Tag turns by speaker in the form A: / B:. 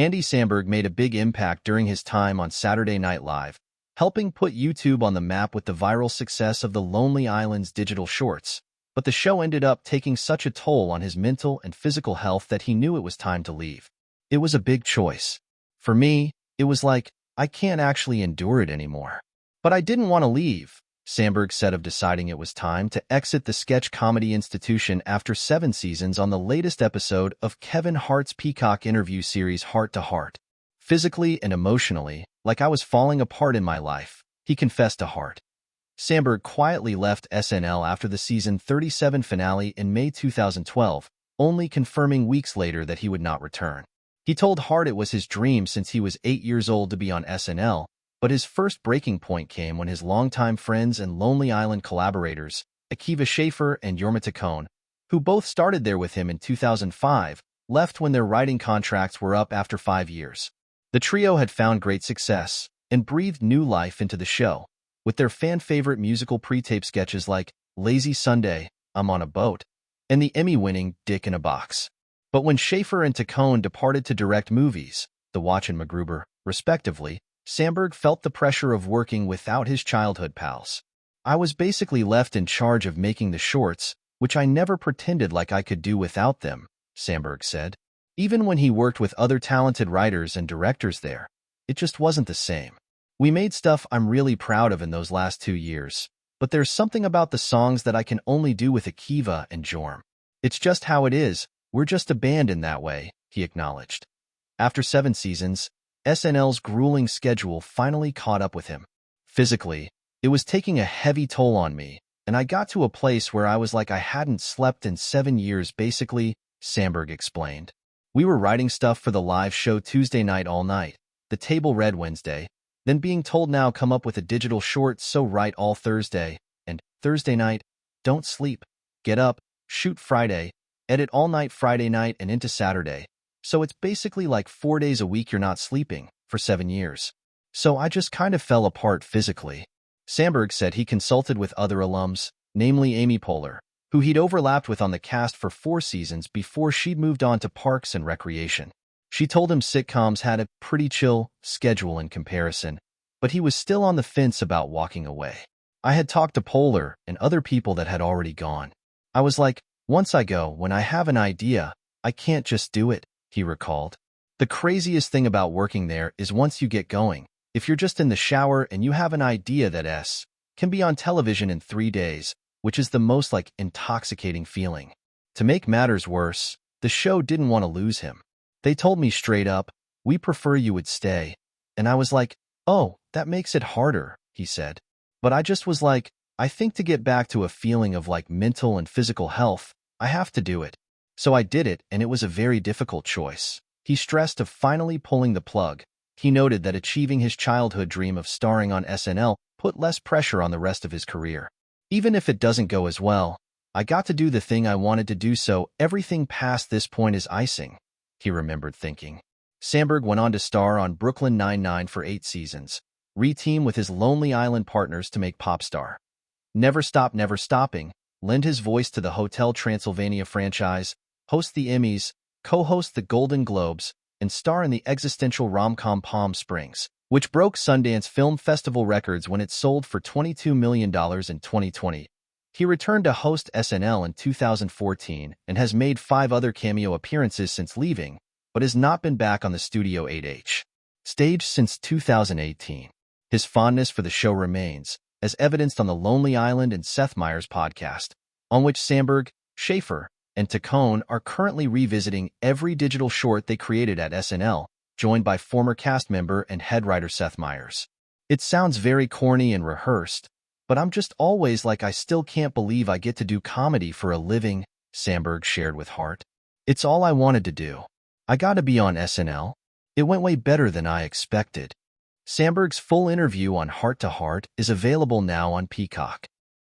A: Andy Samberg made a big impact during his time on Saturday Night Live, helping put YouTube on the map with the viral success of the Lonely Island's digital shorts. But the show ended up taking such a toll on his mental and physical health that he knew it was time to leave. It was a big choice. For me, it was like, I can't actually endure it anymore. But I didn't want to leave, Samberg said of deciding it was time to exit the sketch comedy institution after 7 seasons on the latest episode of Kevin Hart's Peacock interview series Heart to Heart. Physically and emotionally, like I was falling apart in my life, he confessed to Hart. Samberg quietly left SNL after the season 37 finale in May 2012, only confirming weeks later that he would not return. He told Hart it was his dream since he was 8 years old to be on SNL, but his first breaking point came when his longtime friends and Lonely Island collaborators, Akiva Schaffer and Jorma Taccone, who both started there with him in 2005, left when their writing contracts were up after 5 years. The trio had found great success and breathed new life into the show, with their fan-favorite musical pre-tape sketches like Lazy Sunday, I'm on a Boat, and the Emmy-winning Dick in a Box. But when Schaffer and Taccone departed to direct movies, The Watch and MacGruber, respectively, Samberg felt the pressure of working without his childhood pals. I was basically left in charge of making the shorts, which I never pretended like I could do without them, Samberg said. Even when he worked with other talented writers and directors there, it just wasn't the same. We made stuff I'm really proud of in those last 2 years, but there's something about the songs that I can only do with Akiva and Jorm. It's just how it is, we're just a band in that way, he acknowledged. After 7 seasons, SNL's grueling schedule finally caught up with him. Physically, it was taking a heavy toll on me, and I got to a place where I was like I hadn't slept in 7 years basically, Samberg explained. We were writing stuff for the live show Tuesday night all night, the table read Wednesday, then being told now come up with a digital short so write all Thursday, and Thursday night, don't sleep, get up, shoot Friday, edit all night Friday night and into Saturday. So it's basically like 4 days a week you're not sleeping, for 7 years. So I just kind of fell apart physically. Samberg said he consulted with other alums, namely Amy Poehler, who he'd overlapped with on the cast for 4 seasons before she'd moved on to Parks and Recreation. She told him sitcoms had a pretty chill schedule in comparison, but he was still on the fence about walking away. I had talked to Poehler and other people that had already gone. I was like, once I go, when I have an idea, I can't just do it, he recalled. The craziest thing about working there is once you get going, if you're just in the shower and you have an idea that can be on television in 3 days, which is the most like intoxicating feeling. To make matters worse, the show didn't want to lose him. They told me straight up, we prefer you would stay. And I was like, oh, that makes it harder, he said. But I just was like, I think to get back to a feeling of like mental and physical health, I have to do it. So I did it, and it was a very difficult choice. He stressed of finally pulling the plug. He noted that achieving his childhood dream of starring on SNL put less pressure on the rest of his career. Even if it doesn't go as well, I got to do the thing I wanted to do, so everything past this point is icing, he remembered thinking. Samberg went on to star on Brooklyn Nine-Nine for 8 seasons, re-team with his Lonely Island partners to make Popstar. Never Stop Never Stopping, lend his voice to the Hotel Transylvania franchise, host the Emmys, co-host the Golden Globes, and star in the existential rom-com Palm Springs, which broke Sundance Film Festival records when it sold for $22 million in 2020. He returned to host SNL in 2014 and has made 5 other cameo appearances since leaving, but has not been back on the Studio 8H stage since 2018. His fondness for the show remains, as evidenced on the Lonely Island and Seth Meyers podcast, on which Samberg, Schaffer, and Taccone are currently revisiting every digital short they created at SNL, joined by former cast member and head writer Seth Meyers. It sounds very corny and rehearsed, but I'm just always like I still can't believe I get to do comedy for a living, Samberg shared with Hart. It's all I wanted to do. I got to be on SNL. It went way better than I expected. Samberg's full interview on Heart to Heart is available now on Peacock.